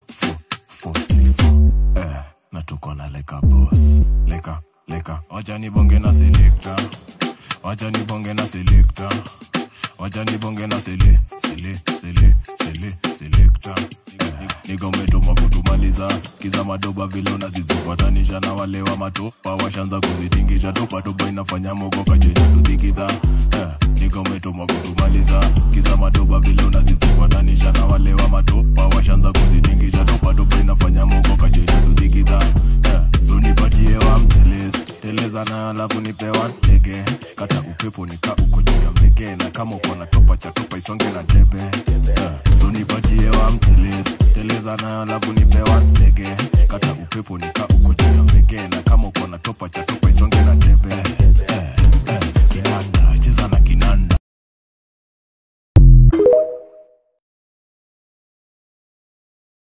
44 na tuko na leka boss leka wacha nibonge na selector wacha nibonge na selector wacha nibonge na selector niko umetuma kutumaliza kiza madoba vile unazizifuatanisha na wale wa matopa washanza kuzitingisha topa inafanya mogoka jenye tudhikidha niko umetuma kutumaliza kiza madoba vile unazizifuatanisha na wale wa matopa washanza kuzitingisha topa inafanya mogoka jenye tudhikidha so nipatie wa mtelezi teleza na alafu nipewa lege kata upepo nika uko juu ya mege na kama uko na topa cha topa isonge na debe so nipatie wa mtelezi teleza na alafu nipewa lege kata upepo nika uko juu ya mege na kama uko na topa cha topa isonge na debe kinanda cheza na kinanda